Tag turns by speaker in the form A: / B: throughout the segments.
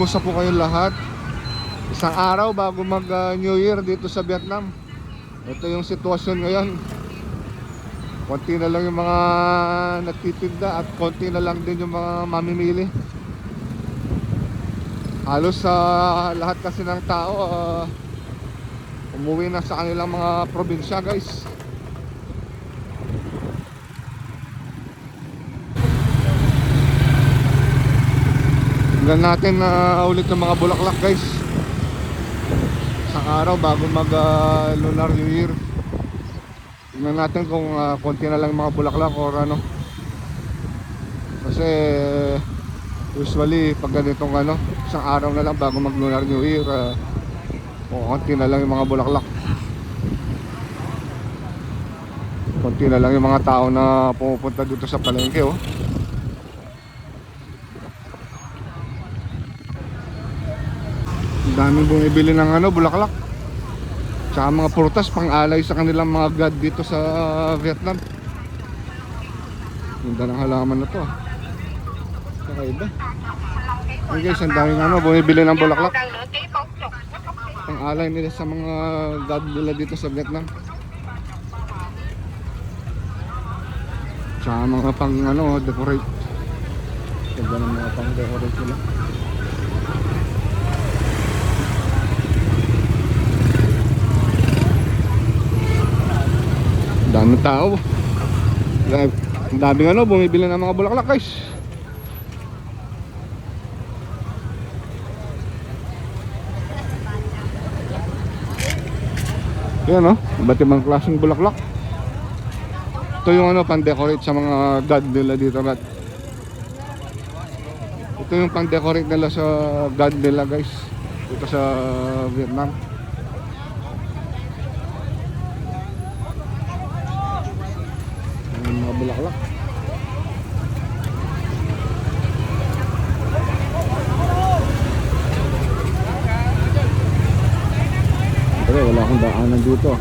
A: Kumusta po kayong lahat? Isang araw bago mag New Year dito sa Vietnam. Ito yung sitwasyon ngayon. Konti na lang yung mga nagtitinda at konti na lang din yung mga mamimili. Halos sa lahat kasi ng tao umuwi na sa kanilang mga probinsya, guys. Tingnan natin ulit ng mga bulaklak, guys. Isang araw bago mag Lunar New Year. Tingnan natin kung konti na lang mga bulaklak or ano. Kasi usually pag ganitong isang araw na lang bago mag Lunar New Year, konti na lang yung mga bulaklak. Konti na lang yung mga tao na pumupunta dito sa palengke, oh. Daming bumibili ng bulaklak. Tsaka mga prutas pang-alay sa kanilang mga god dito sa Vietnam. Ganda ng halaman na to. Kakaiba. Ay guys, ang daming bumibili ng bulaklak. Pang-alay nila sa mga god nila dito sa Vietnam. Tsaka mga pang decorate. Ganda ng mga pang decorate nila. Daming tao. Ang daming bumibili ng mga bulaklak, guys. Yan, iba't ibang klaseng bulaklak. Ito yung pan-decorate sa mga god nila dito, God. Ito yung pan-decorate nila sa god nila, guys, dito sa Vietnam. Mga bulaklak. Pero wala akong daanan dito.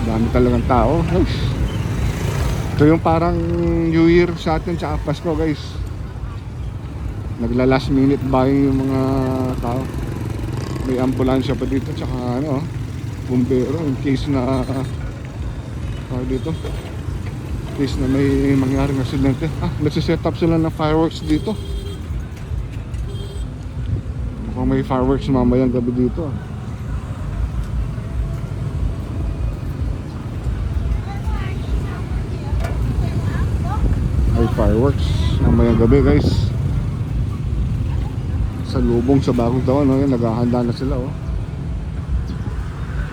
A: Dami talagang tao, guys. Ito yung parang New Year sa atin tsaka Pasko, guys. Nagla last minute buying yung mga tao. May ambulansya pa dito tsaka bumbero in case na dito, in case na may mangyaring aksidente. Nagsiset up sila ng fireworks dito. Mukhang may fireworks mamayang gabi dito. May fireworks mamayang gabi, guys. Sa lubong sa bagong taon, yan, naghahanda na sila,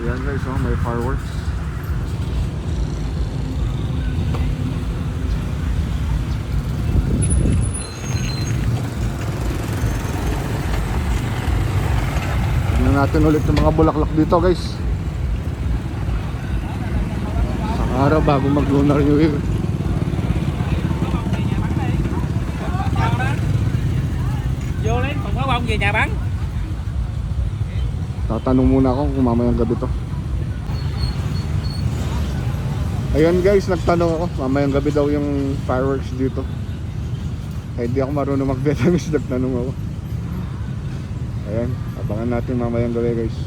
A: Yan, guys, may fireworks. Tignan natin ulit yung mga bulaklak dito, guys. Isang araw bago mag Lunar New Year.
B: Bông về nhà bán.
A: Tatanong muna ako kung mamayang gabi to. Ayun, guys, nagtanong ako. Mamayang gabi daw yung fireworks dito. Ay, hindi ako marunong mag-Vietnamese. Nagtanong ako. Ayan, abangan natin mamayang gabi, guys.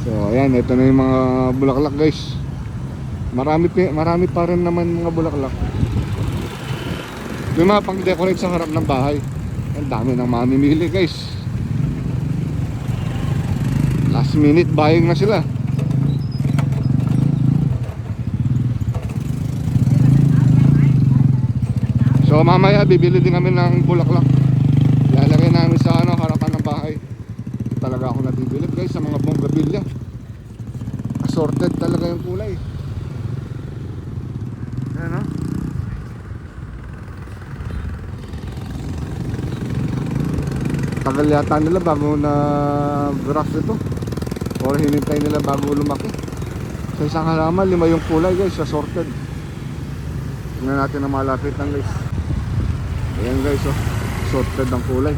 A: So ayan, ito na yung mga bulaklak, guys. Marami pa rin naman mga bulaklak. Yung mga pang-decorate sa harap ng bahay. Ang dami ng mamimili, guys. Last minute buying na sila. So mamaya bibili din kami ng bulaklak. Lalagay namin sa harapan ng bahay. Talaga ako nabibili, guys, sa mga bonggabilya. Assorted talaga yung kulay. Ayan, tagal yata nila bago na grass ito, or hinintay nila bago lumaki. Sa isang halaman, 5 yung kulay, guys, assorted. Tingnan natin ang malapit ng, guys. Ayan, guys, assorted ang kulay.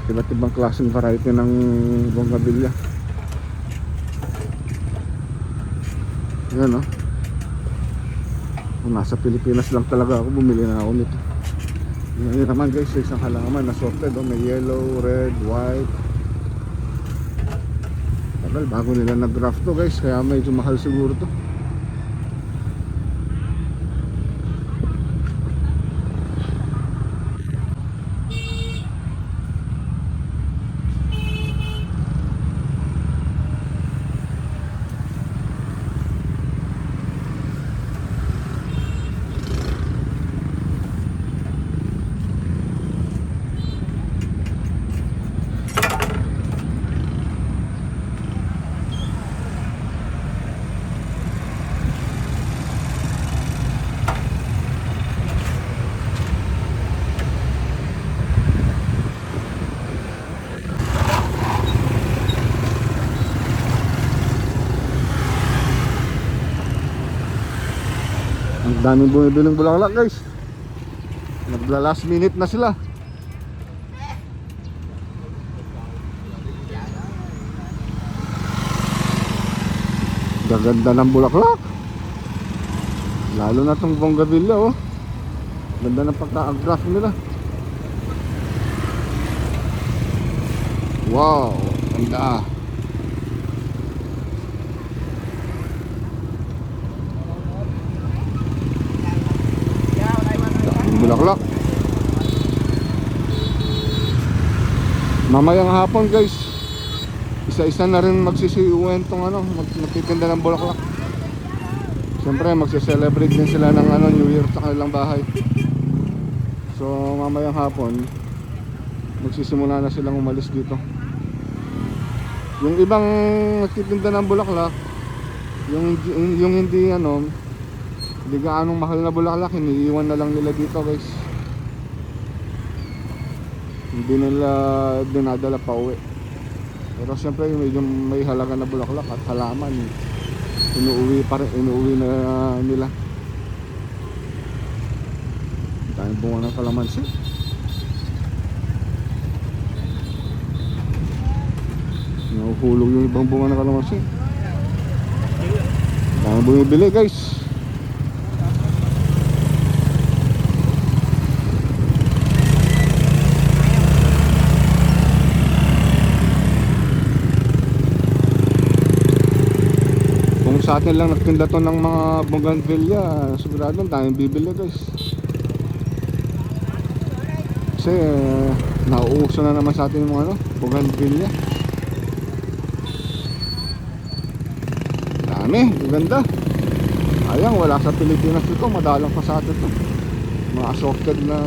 A: Iba't ibang klaseng variety ng bonggabilya. Ayan, Kung nasa Pilipinas lang talaga ako, bumili na ako nito. Ngayon naman guys, isang halaman assorted, oh, may yellow, red, white. Tagal bago nila nag-graft to guys, kaya medyo mahal siguro to. Ang daming bumibiling bulaklak guys. Nagla last minute na sila. Gaganda ng bulaklak. Lalo na tong bonggabilya, oh. Ganda ng pagka-agraf nila. Wow, ganda. Bulaklak. Mamayang hapon guys, isa-isa na rin magsisiuwen tong ano, magtitinda ng bulaklak. Siyempre magse-celebrate din sila ng ano, New Year sa kanilang bahay. So mamayang hapon magsisimula na silang umalis dito. Yung ibang nagtitinda ng bulaklak, yung hindi ano, hindi gaanong mahal na bulaklak, iniiwan na lang nila dito guys. Hindi nila dinadala pa uwi. Pero siyempre medyo may halaga na bulaklak at halaman, inuuwi na nila. Dahil bunga ng kalamansi. Nahuhulog yung ibang bunga ng kalamansi. Dahil bumibili guys. Sa atin lang nagtinda to ng mga bougainvillea, sigurado daming bibili guys. Kasi nauuso na naman sa atin yung mga ano, bougainvillea. Dami, ganda. Ayang wala sa Pilipinas ito, madalang pa sa atin to. Mga assorted na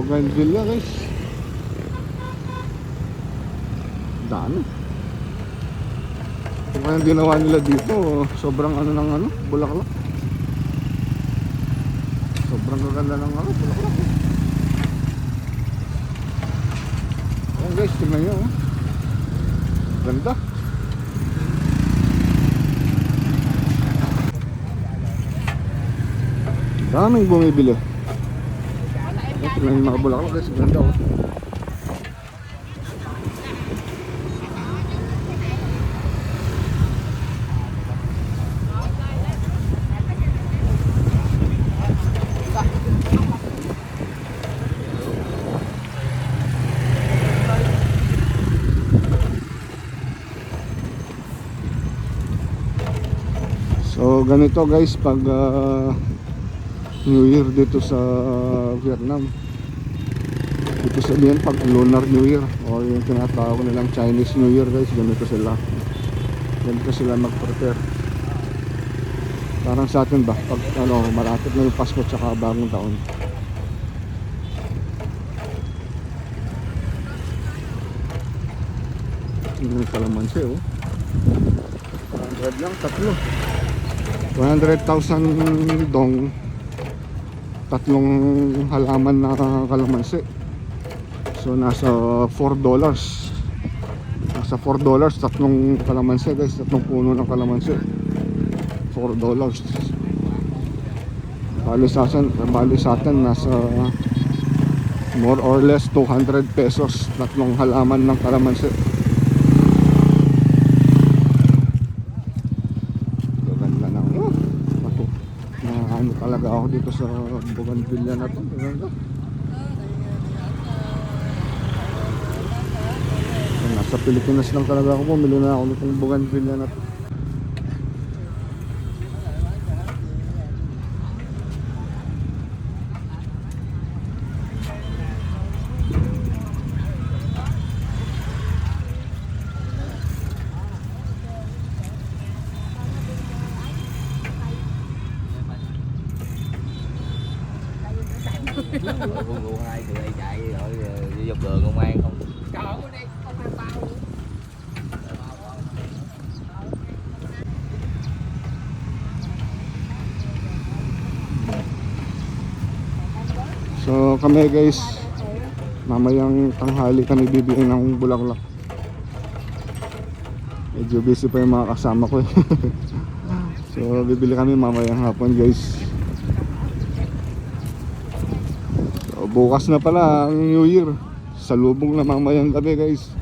A: bougainvillea guys. Dami. Kung ang ginawa nila dito, sobrang ano ng ano, bulaklak. Sobrang gaganda ng ano, bulaklak. Ayan guys, tingnan nyo, oh. Ganda. Daming bumibili. Ayan, tingnan yung mga bulaklak guys, ganda, oh. So ganito guys pag New Year dito sa Vietnam. Dito sabihin pag Lunar New Year o yung tinatawag nilang Chinese New Year guys, ganito sila mag-prepare. Parang sa atin ba pag ano, malapit na yung Pasko tsaka bagong taon. Yung kalamansi, oh. 100 lang, tatlo. 100,000 dong, tatlong halaman na kalamansi. So nasa $4. Nasa $4 tatlong kalamansi guys, tatlong puno ng kalamansi. $4. Bali sa atin nasa more or less 200 pesos tatlong halaman ng kalamansi. ano talaga ako dito sa Bougainvillea na to. Ganda. Nasa Pilipinas lang talaga ako, bumili na ako nitong Bougainvillea na to.
B: Luôn hai tụi này chạy rồi đi dọc đường công an không.
A: So kami guys, mamayang tanghali kami bibili ng bulaklak. Medyo busy pa yung mga kasama ko eh. So bibili kami mamayang hapon guys. So, bukas na pala ang New Year. Salubong na mamayang gabi guys.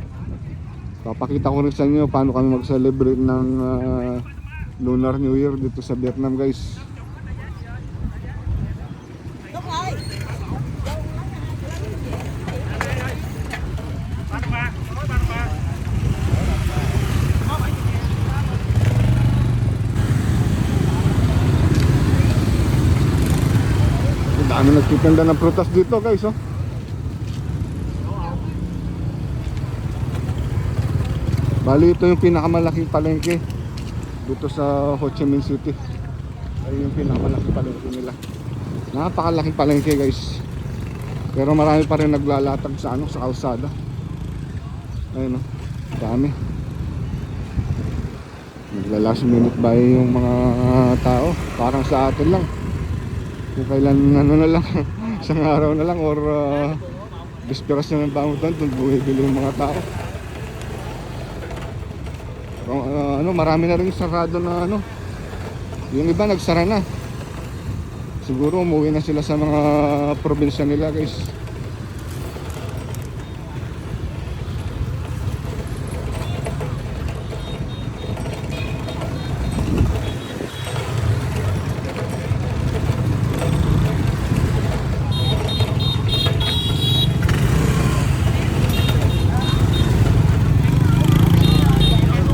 A: Papakita ko rin sa inyo paano kami mag-celebrate ng Lunar New Year dito sa Vietnam guys. Dami nagtitinda ng prutas dito guys oh. Bali ito yung pinakamalaking palengke dito sa Ho Chi Minh City. Ay yung pinakamalaking palengke nila. Napakalaking palengke guys. Pero marami pa rin naglalatag sa ano, sa kalsada. Ayun oh, dami. Nagla-last minute buy yung mga tao. Parang sa atin lang. Kung kailan ano na lang, isang araw na lang or bisperas na ng bangutan, doon bumibili yung mga tao. Pero, ano, marami na rin sarado na ano. Yung iba nagsara na. Siguro umuwi na sila sa mga probinsya nila guys.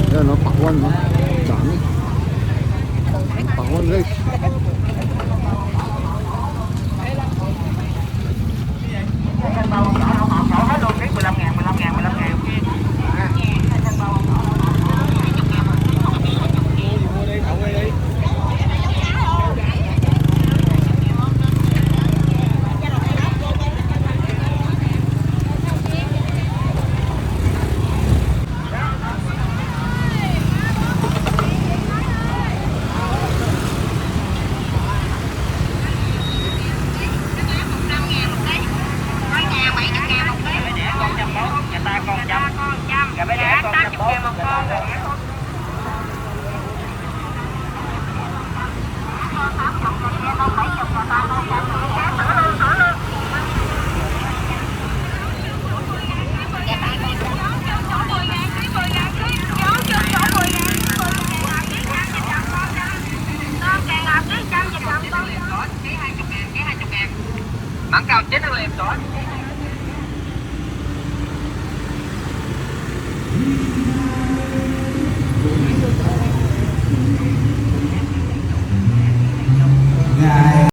A: Yan o, pakwan no. Dami. Pakwan guys.
B: Mảng cao chết rồi em đó.
C: Gà